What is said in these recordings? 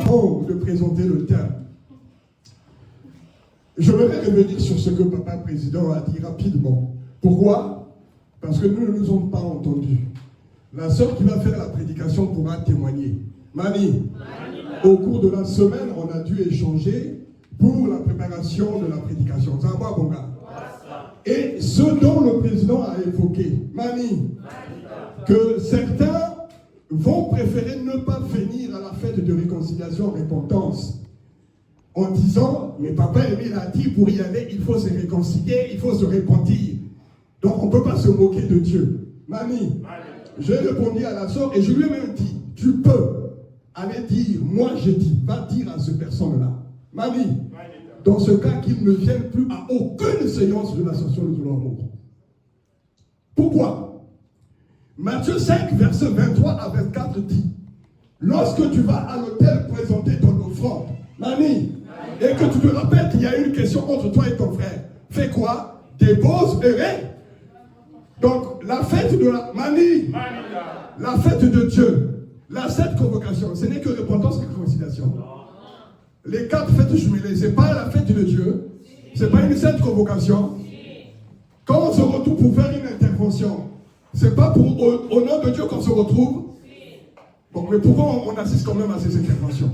avant de présenter le thème, je voudrais revenir sur ce que Papa Président a dit rapidement. Pourquoi? Parce que nous ne nous sommes pas entendus. La sœur qui va faire la prédication pourra témoigner. Mani, au cours de la semaine, on a dû échanger pour la préparation de la prédication. Ça va, mon gars? Et ce dont le président a évoqué, Mani, que certains vont préférer ne pas venir à la fête de réconciliation, repentance, en disant, mais Papa Émile a dit, pour y aller, il faut se réconcilier, il faut se repentir. Donc on ne peut pas se moquer de Dieu. Mani, j'ai répondu à la sœur et je lui ai même dit, tu peux aller dire, moi j'ai dit, va dire à cette personne-là. Mani, dans ce cas qu'il ne vienne plus à aucune séance de l'ascension de l'amour. Pourquoi? Matthieu 5, verset 23 à 24 dit, lorsque tu vas à l'autel présenter ton offrande, Mani, et que tu te rappelles qu'il y a une question entre toi et ton frère, fais quoi? Dépose et règne. Donc, la fête de la Mani, la fête de Dieu, la sainte convocation, ce n'est que repentance et réconciliation. Les 4 fêtes jumelées, ce n'est pas la fête de Dieu, ce n'est pas une sainte convocation. Quand on se retrouve pour faire une intervention, ce n'est pas pour au nom de Dieu qu'on se retrouve. Bon, mais pourquoi on assiste quand même à ces interventions?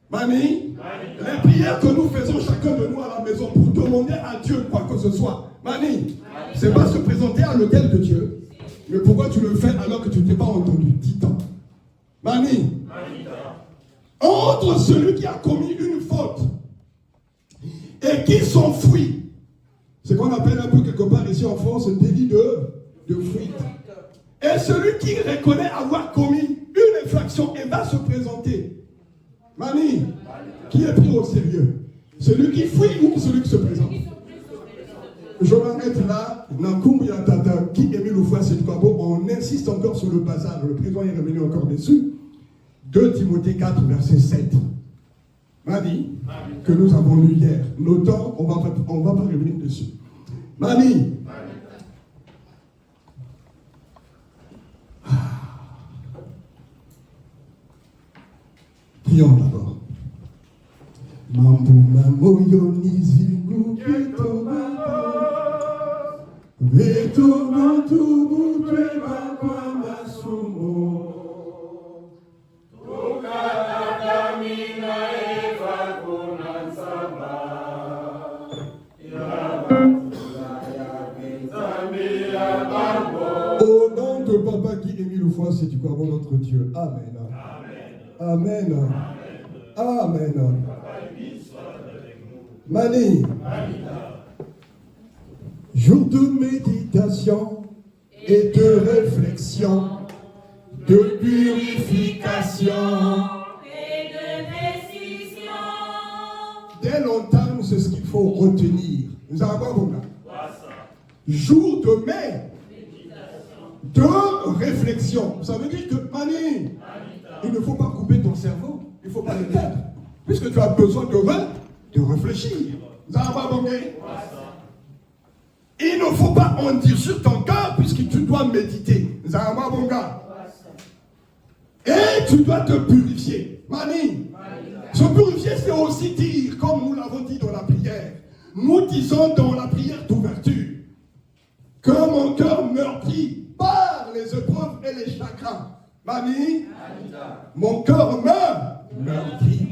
Mani, les prières que nous faisons chacun de nous à la maison pour demander à Dieu quoi que ce soit, Mani, c'est pas se présenter à l'autel de Dieu. Mais pourquoi tu le fais alors que tu ne t'es pas entendu? Dis-toi. Mani, entre celui qui a commis une faute et qui s'enfuit, ce qu'on appelle un peu quelque part ici en France un délit de fuite. Et celui qui reconnaît avoir commis une infraction et va se présenter, Mani, qui est pris au sérieux? Celui qui fuit ou celui qui se présente? Je m'arrête là. On insiste encore sur le bazar. Le président est revenu encore dessus. 2 Timothée 4, verset 7. Mani, que nous avons lu hier. Notons, on va pas revenir dessus. Mani. Prions d'abord. Mambo mambo yonizi mukito mambo veto mantu mutwe bakwa masumo tukana kamina eva kunansama ya batula ya benzambi ya mambo. Au nom de Papa Guy Émile Foy, c'est du corps notre Dieu. Amen. Amen. Amen. Amen. Mani, jour de méditation et de réflexion, de purification et de décision. Dès longtemps, c'est ce qu'il faut retenir. Nous avons jour de méditation, de réflexion. Ça veut dire que, Mani, il ne faut pas couper ton cerveau, il ne faut pas le perdre, puisque tu as besoin de réfléchir. Il ne faut pas en dire sur ton cœur puisque tu dois méditer. Et tu dois te purifier. Mani, se purifier, c'est aussi dire, comme nous l'avons dit dans la prière. Nous disons dans la prière d'ouverture que mon cœur meurtri par les épreuves et les chagrins. Mani, mon cœur meurtri.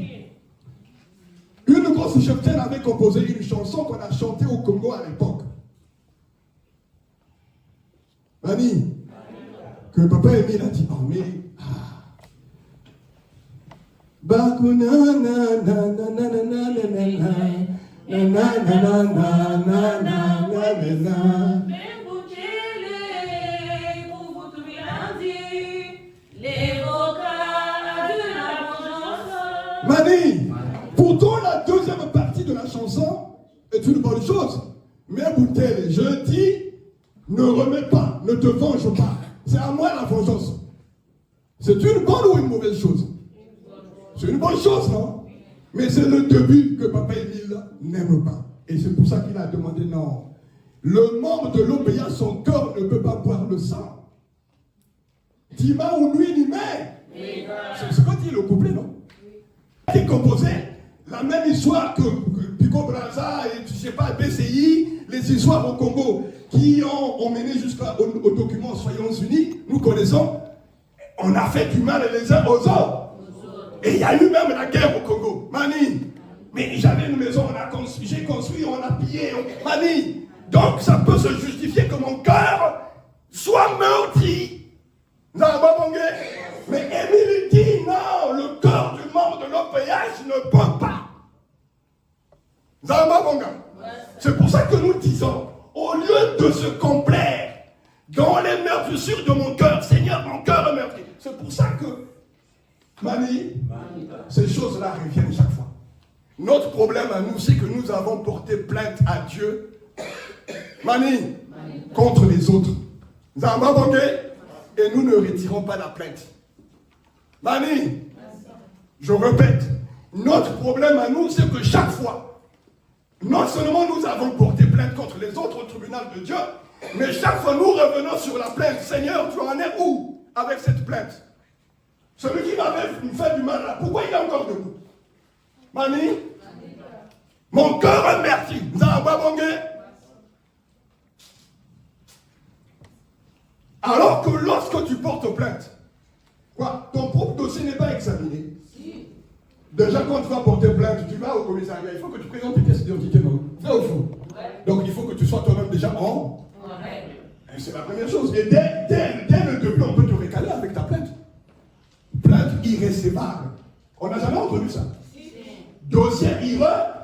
Une grosse cheftaine avait composé une chanson qu'on a chantée au Congo à l'époque. Mani, que Papa Émile a dit, oh mais... Mani, pourtant la deuxième partie de la chanson est une bonne chose. Mais Boutel, je dis, ne remets pas, ne te venge pas. C'est à moi la vengeance. C'est une bonne ou une mauvaise chose? C'est une bonne chose, non? Mais c'est le début que Papa Émile n'aime pas. Et c'est pour ça qu'il a demandé non. Le membre de l'obéissance, son cœur ne peut pas boire le sang. Dima ou lui, ni mais. C'est ce qu'on dit le couplet, non? histoires que Pico Braza et je sais pas, BCI, les histoires au Congo qui ont mené jusqu'au document Soyons Unis, nous connaissons, on a fait du mal les uns aux autres. Et il y a eu même la guerre au Congo. Mani, mais j'avais une maison, j'ai construit, on a pillé. Mani, donc ça peut se justifier que mon cœur soit meurtri. Mais Émile dit non, le cœur du membre de l'OPH ne peut pas. C'est pour ça que nous disons, au lieu de se complaire dans les meurtrissures de mon cœur, Seigneur, mon cœur est meurtri. C'est pour ça que, Mani, ces choses-là reviennent chaque fois. Notre problème à nous, c'est que nous avons porté plainte à Dieu, Mani, contre les autres. Et nous ne retirons pas la plainte. Mani, je répète, notre problème à nous, c'est que chaque fois, non seulement nous avons porté plainte contre les autres au tribunal de Dieu, mais chaque fois nous revenons sur la plainte. Seigneur, tu en es où avec cette plainte? Celui qui m'avait fait du mal là, pourquoi il est encore debout? Mani, mon cœur est meurtri. Alors que lorsque tu portes plainte, quoi, ton propre dossier n'est pas examiné. Si. Déjà, quand tu vas porter plainte, tu vas au commissariat, il faut que tu présentes tes pièces d'identité, non? Vrai ou faux? Ouais. Donc il faut que tu sois toi-même déjà en. Ouais. C'est la première chose. Et dès le début, on peut te récaler avec ta plainte. Plainte irrécevable. On n'a jamais entendu ça. Si. Dossier irrécevable.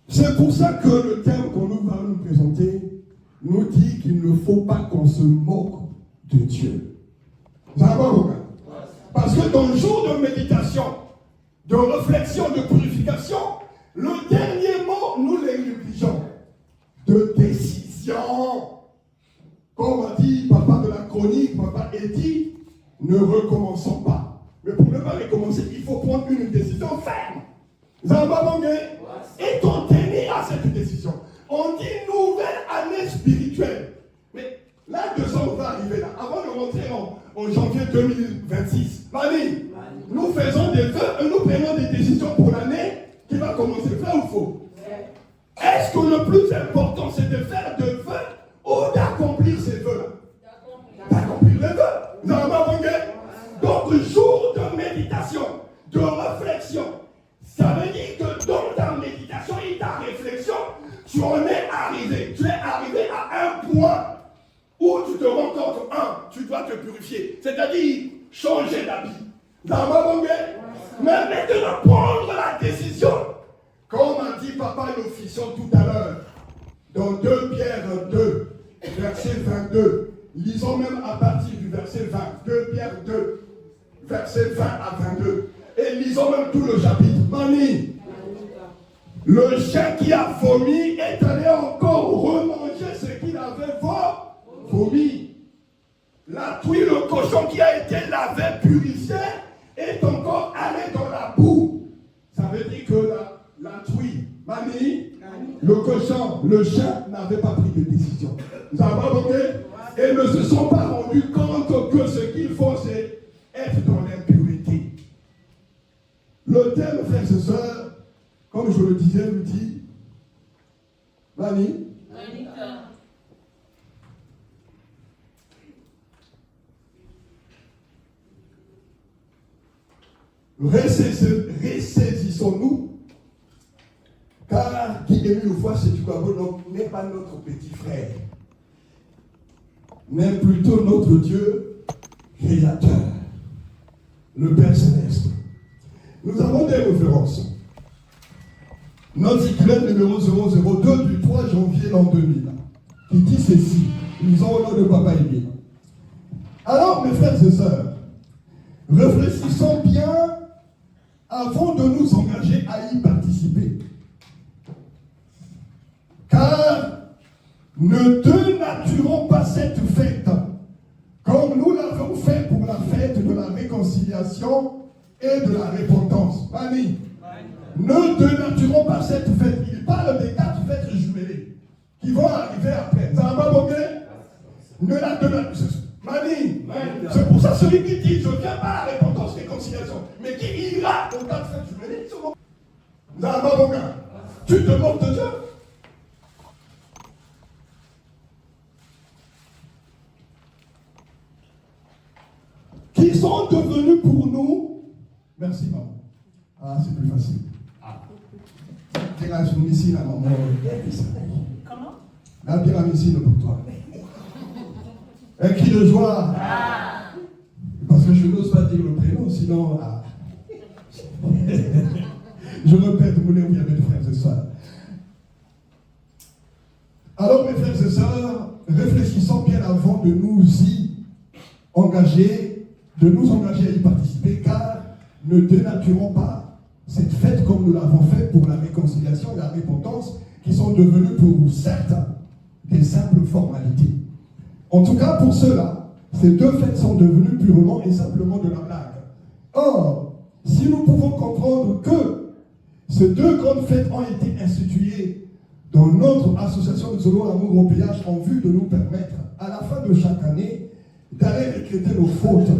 C'est pour ça que le thème qu'on nous va nous présenter nous dit qu'il ne faut pas qu'on se moque de Dieu. Parce que dans le jour de méditation, de réflexion, de purification, le dernier mot, nous les négligeons. De décision. Comme a dit papa de la chronique, papa Eddie, ne recommençons pas. Mais pour ne pas recommencer, il faut prendre une décision ferme. Et t'en tenir à cette décision. On dit nouvelle année spirituelle. Mais là, 200 va arriver là. Avant de rentrer en janvier 2026, Mani, nous faisons des vœux et nous prenons des décisions pour l'année qui va commencer. Vrai ou faux? Est-ce que le plus important, c'est de faire des vœux ou d'accomplir ces vœux-là? D'accomplir les vœux. Donc, jour de méditation, de réflexion, ça veut dire que dans ta méditation et ta réflexion, tu en es arrivé. Tu es arrivé à un point où tu te rends compte, tu dois te purifier. C'est-à-dire changer d'habit. Mais maintenant, prendre la décision. Comme a dit papa l'officiant tout à l'heure, dans 2 Pierre 2, verset 22, lisons même à partir du verset 20, 2 Pierre 2, verset 20 à 22. Et lisons même tout le chapitre. Mani, le chien qui a vomi est allé encore remanger ce qu'il avait vomi. La truie, le cochon qui a été lavé, purifié, est encore allé dans la boue. Ça veut dire que la truie, Mani, le cochon, le chien n'avaient pas pris de décision. Vous avez compris? Et ne se sont pas rendus compte que ce qu'il faut, c'est être dans l'impurité. Le thème, frères et sœurs, comme je le disais, nous dit, Mani, ressaisissons-nous, car qui est une fois, c'est du Gabon, n'est pas notre petit frère, mais plutôt notre Dieu créateur, le Père Céleste. Nous avons des références. Notre circulaire numéro 002 du 3 janvier l'an 2000, qui dit ceci. Lisons au nom de Papa Émile. Alors, mes frères et sœurs, réfléchissons bien avant de nous engager à y participer. Car ne dénaturons pas cette fête, comme nous l'avons fait pour la fête de la réconciliation et de la repentance. Mani, ne dénaturons pas cette fête. Il parle des 4 fêtes jumelées qui vont arriver après. Ne la dénaturons. Mani. C'est pour ça celui qui dit je ne viens pas à la repentance, réconciliation, mais qui ira au temps de cette juridiction. Tu te moques de Dieu. Qui sont devenus pour nous. Merci maman. Ah, c'est plus facile. Tiramisu, la maman. Comment? La tiramisu pour toi. Un cri de joie. Parce que je n'ose pas dire le prénom, sinon. Je répète, vous voulez, bien, mes frères et sœurs. Alors, mes frères et sœurs, réfléchissons bien avant de nous engager à y participer, car ne dénaturons pas cette fête comme nous l'avons fait pour la réconciliation et la repentance, qui sont devenues pour certains des simples formalités. En tout cas, pour ceux-là, ces deux fêtes sont devenues purement et simplement de la blague. Or, si nous pouvons comprendre que ces deux grandes fêtes ont été instituées dans notre association de Selon l'amour au péage en vue de nous permettre, à la fin de chaque année, d'aller regretter nos fautes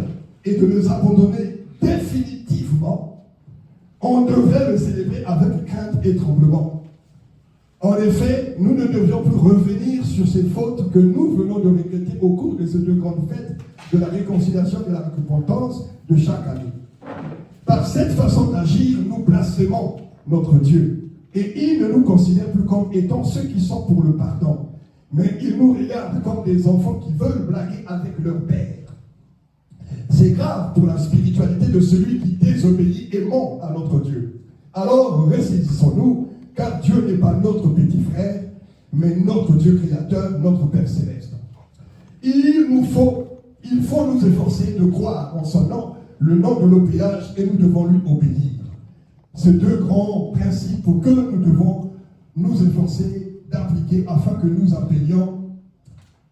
et de les abandonner définitivement, on devrait le célébrer avec crainte et tremblement. En effet, nous ne devions plus revenir sur ces fautes que nous venons de regretter au cours de ces deux grandes fêtes de la réconciliation et de la repentance de chaque année. Par cette façon d'agir, nous blasphémons notre Dieu. Et il ne nous considère plus comme étant ceux qui sont pour le pardon. Mais il nous regarde comme des enfants qui veulent blaguer avec leur père. C'est grave pour la spiritualité de celui qui désobéit et ment à notre Dieu. Alors ressaisissons-nous, car Dieu n'est pas notre petit frère, mais notre Dieu créateur, notre Père céleste. Il faut nous efforcer de croire en son nom, le nom de l'OPH, et nous devons lui obéir. Ces deux grands principes que nous devons nous efforcer d'appliquer afin que nous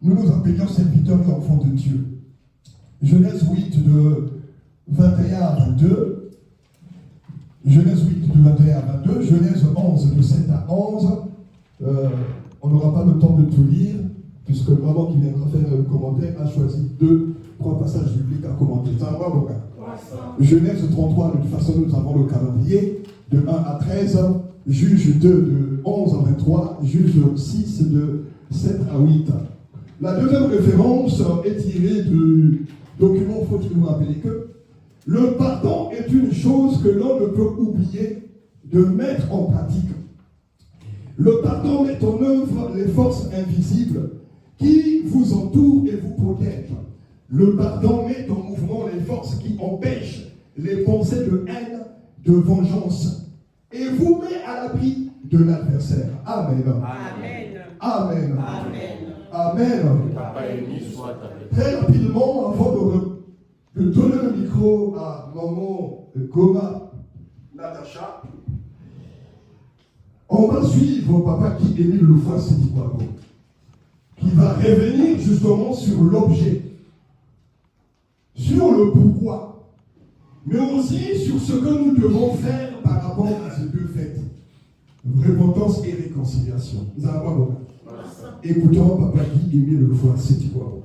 nous appelions serviteurs et enfants de Dieu. Genèse 8 de 21 à 22, Genèse 8 de 21 à 22, Genèse 11 de 7 à 11. On n'aura pas le temps de tout lire, puisque maman qui viendra faire le commentaire a choisi 3 passages bibliques à commenter. Ça va, mon gars? Genèse 33, de toute façon, nous avons le calendrier, de 1 à 13, Juge 2, de 11 à 23, Juge 6, de 7 à 8. La deuxième référence est tirée du document, faut-il nous rappeler que le pardon est une chose que l'on ne peut oublier de mettre en pratique. Le pardon met en œuvre les forces invisibles qui vous entourent et vous protègent. Le pardon met en mouvement les forces qui empêchent les pensées de haine, de vengeance, et vous met à l'abri de l'adversaire. Amen. Amen. Amen. Amen. Amen. Très rapidement, avant de donner le micro à maman Goma Natacha, on va suivre papa qui Émile Lefoy Sédikwago, qui va revenir justement sur l'objet, sur le pourquoi, mais aussi sur ce que nous devons faire par rapport à ces deux fêtes, repentance et réconciliation. Écoutons papa qui Émile Lefoy Sédikwago.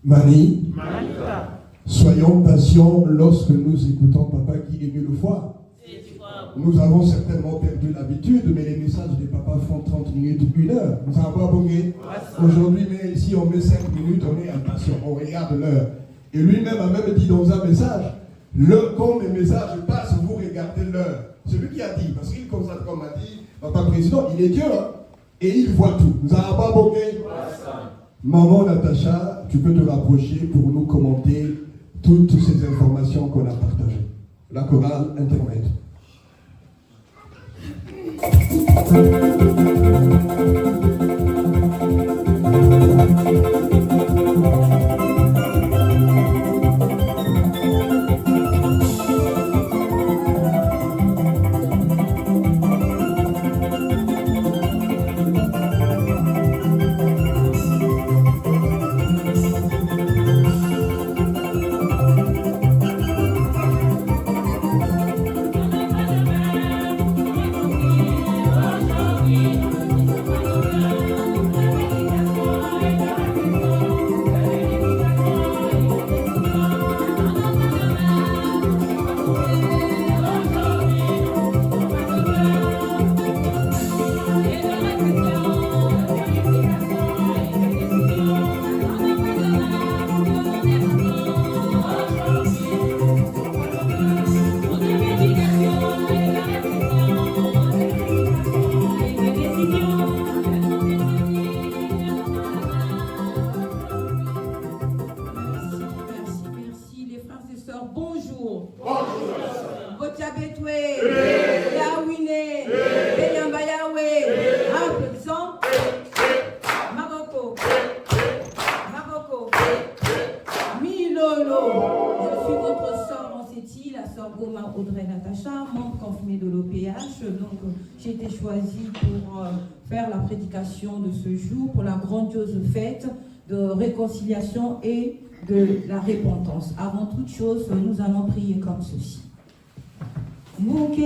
Mani, soyons patients lorsque nous écoutons Papa Guy Aimé Lefoy. Nous avons certainement perdu l'habitude, mais les messages des papas font 30 minutes, 1 heure. Nous avons pas bonné. Aujourd'hui, mais ici, on met 5 minutes, on est impatient, on regarde l'heure. Et lui-même a même dit dans un message, quand les messages passent, vous regardez l'heure. C'est lui qui a dit, parce qu'il constate, comme a dit Papa Président, il est Dieu, hein, et il voit tout. Nous avons pas bonné. Maman Natacha, tu peux te rapprocher pour nous commenter toutes ces informations qu'on a partagées. La chorale intermède. J'ai été choisie pour faire la prédication de ce jour, pour la grandiose fête de réconciliation et de la repentance. Avant toute chose, nous allons prier comme ceci. Donc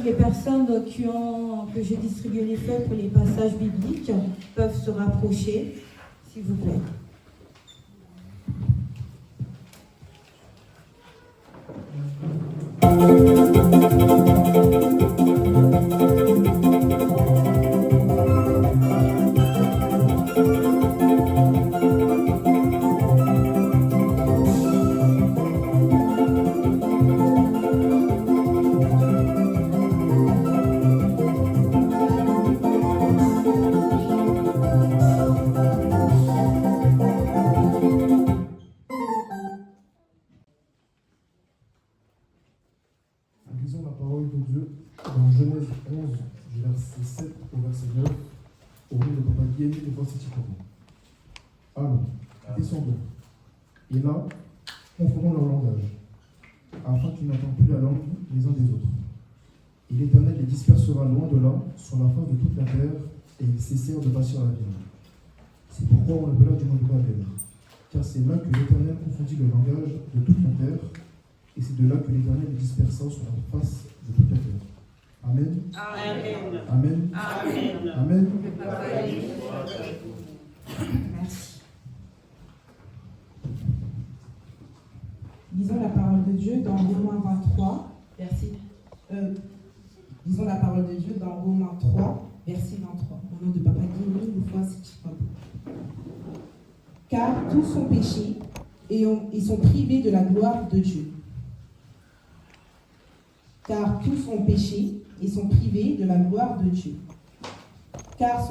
les personnes que j'ai distribué les feuilles pour les passages bibliques peuvent se rapprocher, s'il vous plaît. Alors, descendons. Et là, confondons leur langage, afin qu'ils n'entendent plus la langue les uns des autres. Et l'Éternel les dispersera loin de là, sur la face de toute la terre, et ils cessèrent de bâtir la ville. C'est pourquoi on l'appela du nom de Babel, car c'est là que l'Éternel confondit le langage de toute la terre, et c'est de là que l'Éternel les dispersa sur la face de toute la terre. Amen. Amen. Amen. Amen. Amen. Merci. Lisons la parole de Dieu dans Romains 23, verset. Lisons la parole de Dieu dans Romains 3, verset 23. Au nom de Papa Guy, une fois, c'est qui parle. Car tous sont péchés et ils sont privés de la gloire de Dieu. Car tous ont péché et sont privés de la gloire de Dieu. Car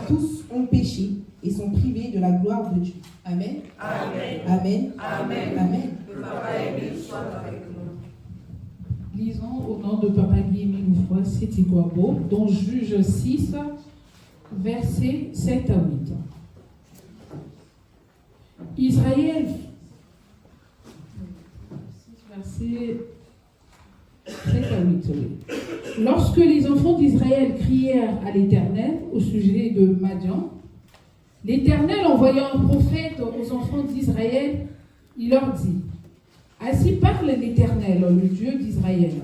tous ont péché et sont privés de la gloire de Dieu. Amen. Amen. Amen. Amen. Amen. Que Papa Émile soit avec nous. Lisons au nom de Papa Guy Mingoufoy Sitikwabo, dont Juge 6, versets 7 à 8. Israël, verset 7 à 8, oui. Lorsque les enfants d'Israël crièrent à l'Éternel au sujet de Madian, l'Éternel, envoyant un prophète aux enfants d'Israël, il leur dit: Ainsi parle l'Éternel, le Dieu d'Israël.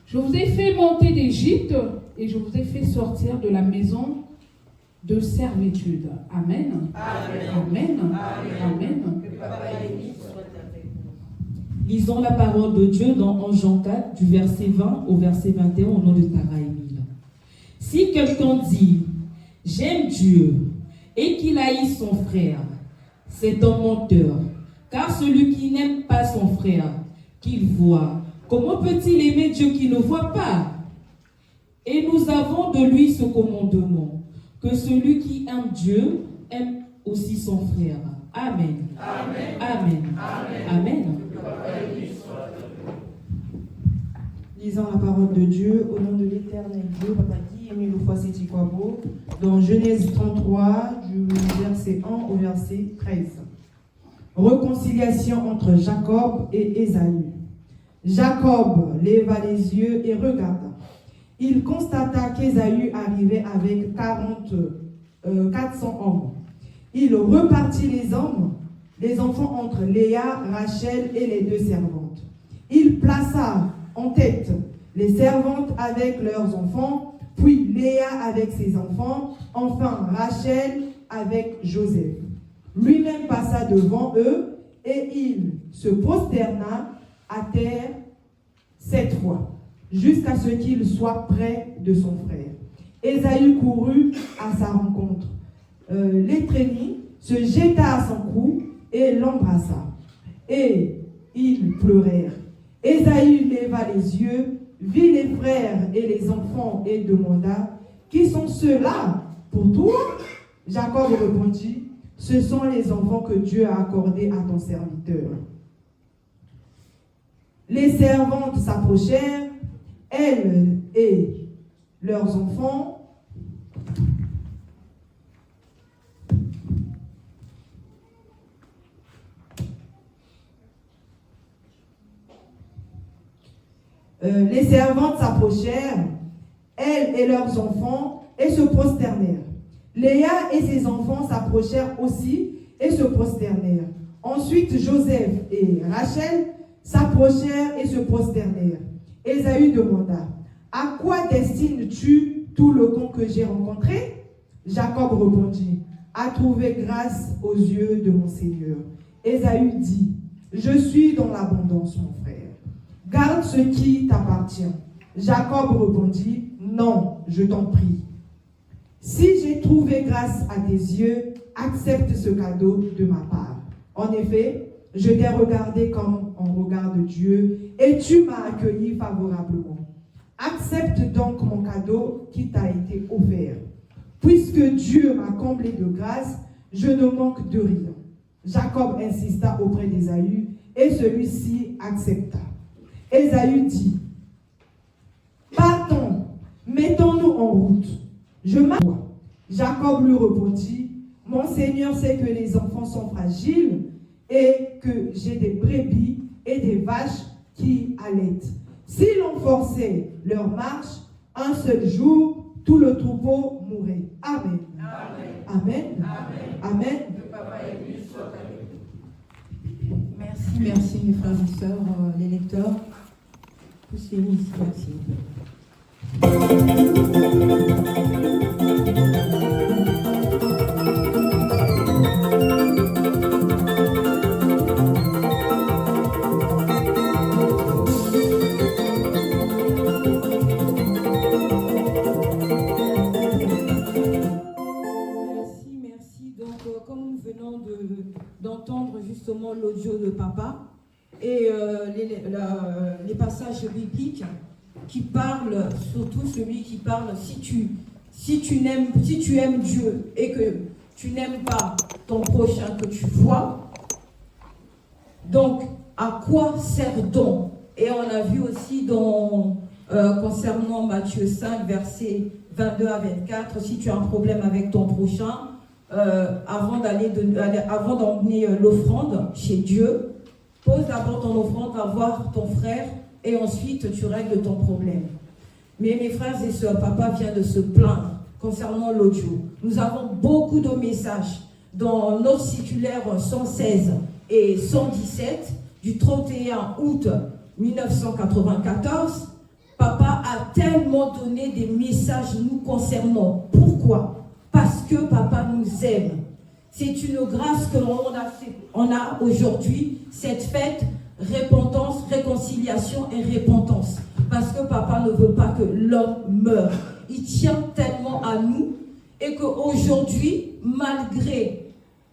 Je vous ai fait monter d'Égypte et je vous ai fait sortir de la maison de servitude. Amen. Amen. Amen. Lisons la parole de Dieu dans Jean 4, du verset 20 au verset 21, au nom de Tara Émile. Si quelqu'un dit « J'aime Dieu » et qu'il haït son frère, c'est un menteur. Car celui qui n'aime pas son frère, qu'il voit, comment peut-il aimer Dieu qu'il ne voit pas? Et nous avons de lui ce commandement, que celui qui aime Dieu aime aussi son frère. Amen. Amen. Amen. Amen. Amen. Lisons la parole de Dieu au nom de l'Éternel Dieu, Papa Guy, Émile Oufouasséti Kwabo, dans Genèse 33, du verset 1 au verset 13. Réconciliation entre Jacob et Ésaü. Jacob leva les yeux et regarda. Il constata qu'Ésaü arrivait avec 400 hommes. Il repartit les enfants entre Léa, Rachel et les 2 servantes. Il plaça en tête les servantes avec leurs enfants, puis Léa avec ses enfants, enfin Rachel avec Joseph. Lui-même passa devant eux et il se prosterna à terre 7 fois, jusqu'à ce qu'il soit près de son frère. Ésaü courut à sa rencontre, l'étreignit, se jeta à son cou et l'embrassa. Et ils pleurèrent. Ésaü leva les yeux, vit les frères et les enfants et demanda: Qui sont ceux-là pour toi? Jacob répondit: Ce sont les enfants que Dieu a accordés à ton serviteur. Les servantes s'approchèrent, elles et leurs enfants, et se prosternèrent. Léa et ses enfants s'approchèrent aussi et se prosternèrent. Ensuite, Joseph et Rachel s'approchèrent et se prosternèrent. Ésaü demanda: À quoi destines-tu tout le camp que j'ai rencontré? Jacob répondit: À trouver grâce aux yeux de mon Seigneur. Ésaü dit: Je suis dans l'abondance, mon frère. Garde ce qui t'appartient. Jacob répondit: Non, je t'en prie. Si j'ai trouvé grâce à tes yeux, accepte ce cadeau de ma part. En effet, je t'ai regardé comme on regarde Dieu et tu m'as accueilli favorablement. Accepte donc mon cadeau qui t'a été offert. Puisque Dieu m'a comblé de grâce, je ne manque de rien. Jacob insista auprès d'Ésaü et celui-ci accepta. Ésaü dit: Partons, mettons-nous en route. Je m'arrête. Jacob lui répondit: Mon Seigneur sait que les enfants sont fragiles et que j'ai des brebis et des vaches qui allaitent. Si l'on forçait leur marche, un seul jour, tout le troupeau mourrait. Amen. Amen. Amen. Amen. Merci mes frères et sœurs, les lecteurs. Poussez-vous ici, s'il vous plaît. Merci. Donc, comme nous venons d'entendre justement l'audio de papa et les passages bibliques qui parlent, surtout celui qui parle, si tu aimes Dieu et que tu n'aimes pas ton prochain que tu vois, donc à quoi sert-on? Et on a vu aussi dans concernant Matthieu 5, versets 22 à 24. Si tu as un problème avec ton prochain, avant d'emmener l'offrande chez Dieu, pose d'abord ton offrande à voir ton frère et ensuite tu règles ton problème. Mais mes frères et sœurs, papa vient de se plaindre concernant l'audio. Nous avons beaucoup de messages dans notre circulaire 116 et 117 du 31 août 1994. Papa a tellement donné des messages nous concernant. Pourquoi? Parce que papa nous aime. C'est une grâce que on a aujourd'hui, cette fête, repentance, réconciliation et repentance. Parce que papa ne veut pas que l'homme meure. Il tient tellement à nous et qu'aujourd'hui, malgré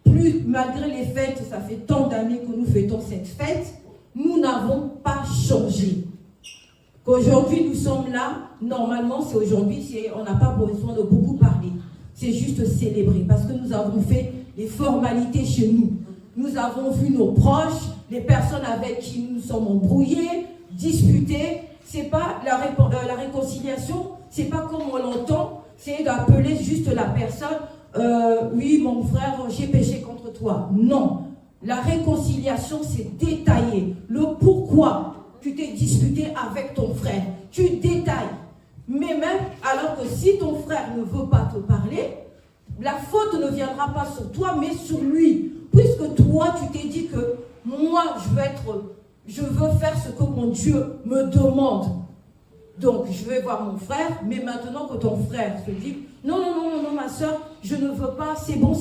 les fêtes, ça fait tant d'années que nous fêtons cette fête, nous n'avons pas changé. Qu'aujourd'hui nous sommes là, normalement c'est aujourd'hui, on n'a pas besoin de beaucoup parler. C'est juste célébrer parce que nous avons fait les formalités chez nous. Nous avons vu nos proches, les personnes avec qui nous sommes embrouillés, disputés. C'est pas la réconciliation, c'est pas comme on l'entend, c'est d'appeler juste la personne, oui mon frère, j'ai péché contre toi. Non, la réconciliation c'est détailler le pourquoi tu t'es disputé avec ton frère. Tu détailles. Mais même alors que si ton frère ne veut pas te parler, la faute ne viendra pas sur toi, mais sur lui. Puisque toi, tu t'es dit que moi, je veux faire ce que mon Dieu me demande. Donc, je vais voir mon frère, mais maintenant que ton frère se dit, non, ma soeur, je ne veux pas, c'est bon.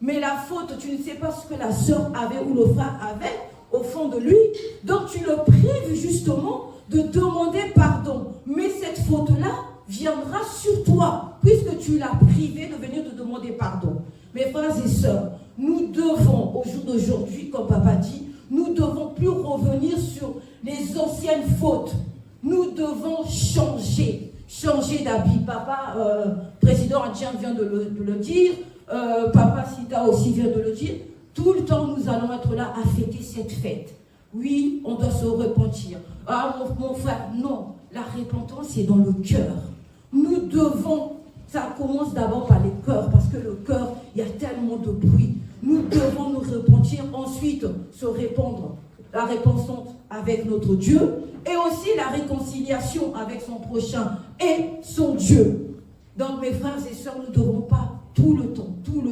Mais la faute, tu ne sais pas ce que la soeur avait ou le frère avait au fond de lui. Donc, tu le prives justement de demander pardon. Mais cette faute-là viendra sur toi, puisque tu l'as privé de venir te demander pardon. Mes frères et sœurs, nous devons, au jour d'aujourd'hui, comme papa dit, nous ne devons plus revenir sur les anciennes fautes. Nous devons changer d'habit. Papa, président adjoint vient de le dire, papa Sita aussi vient de le dire. Tout le temps, nous allons être là à fêter cette fête. Oui, on doit se repentir. Ah, mon frère, non. La repentance, c'est dans le cœur. Nous devons, ça commence d'abord par les cœurs, parce que le cœur, il y a tellement de bruit. Nous devons nous repentir, ensuite se répandre la repentance avec notre Dieu, et aussi la réconciliation avec son prochain et son Dieu. Donc, mes frères et sœurs, nous ne devons pas tout le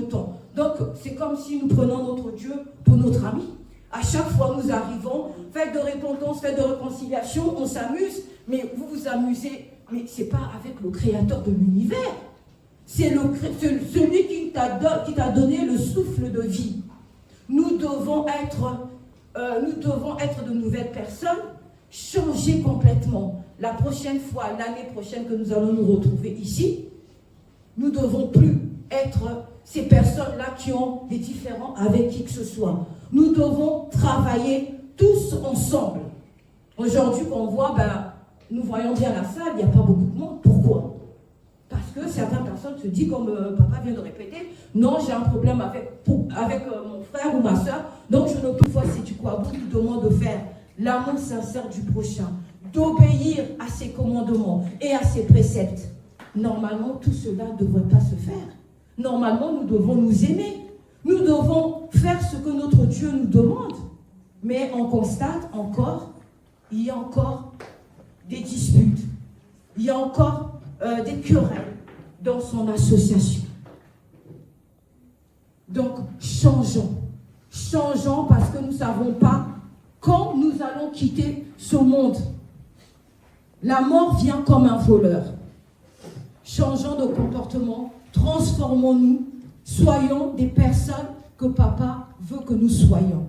temps. Donc, c'est comme si nous prenons notre Dieu pour notre ami. À chaque fois, nous arrivons, fête de repentance, fête de réconciliation, on s'amuse, mais vous vous amusez, mais ce n'est pas avec le Créateur de l'univers. C'est celui qui t'a donné le souffle de vie. Nous devons être de nouvelles personnes, changer complètement. La prochaine fois, l'année prochaine que nous allons nous retrouver ici, nous ne devons plus être ces personnes-là qui ont des différends avec qui que ce soit. Nous devons travailler tous ensemble. Aujourd'hui, quand on voit, nous voyons bien la salle, il n'y a pas beaucoup de monde. Pourquoi? Parce que certaines personnes se disent, comme papa vient de répéter, non, j'ai un problème avec mon frère ou ma soeur, donc je ne peux pas, si tu crois, beaucoup nous demande de faire l'amour sincère du prochain, d'obéir à ses commandements et à ses préceptes. Normalement, tout cela ne devrait pas se faire. Normalement, nous devons nous aimer. Nous devons faire ce que notre Dieu nous demande. Mais on constate encore, il y a encore des disputes. Il y a encore des querelles dans son association. Donc, changeons. Changeons parce que nous ne savons pas quand nous allons quitter ce monde. La mort vient comme un voleur. Changeons de comportement, transformons-nous, soyons des personnes que papa veut que nous soyons.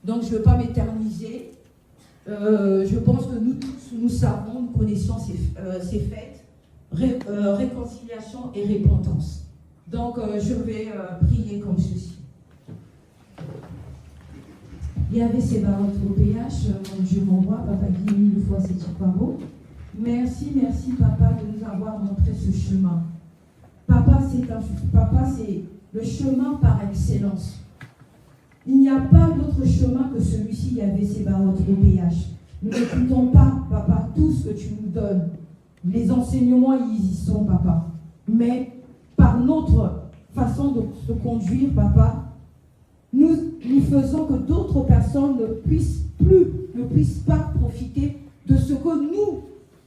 Donc je ne veux pas m'éterniser. Je pense que nous tous, nous savons, nous connaissons ces fêtes, réconciliation et repentance. Donc je vais prier comme ceci. Il y avait ces barottes au PH, mon Dieu m'envoie, papa dit 1000 fois c'est pas beau. Merci papa de nous avoir montré ce chemin. Papa, c'est le chemin par excellence. Il n'y a pas d'autre chemin que celui-ci, il y avait ces barottes au PH. Nous n'écoutons pas papa, tout ce que tu nous donnes. Les enseignements, ils y sont, papa. Mais par notre façon de se conduire, papa, nous faisons que d'autres personnes ne puissent pas profiter de ce que nous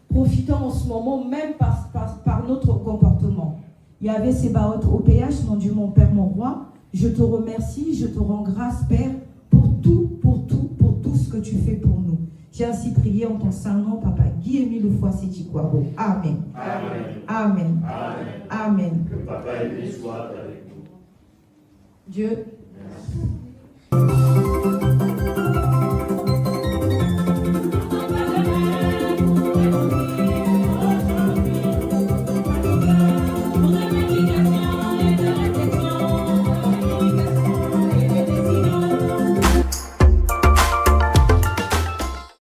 profitons en ce moment, même par notre comportement. Il y avait ces barottes au PH, mon Dieu, mon Père, mon Roi. Je te remercie, je te rends grâce, Père, pour tout ce que tu fais pour nous. J'ai ainsi prié en ton saint nom, Papa Guy Émile Foissé-Tikwabo. Amen. Amen. Amen. Amen. Amen. Que Papa Émile soit avec nous. Dieu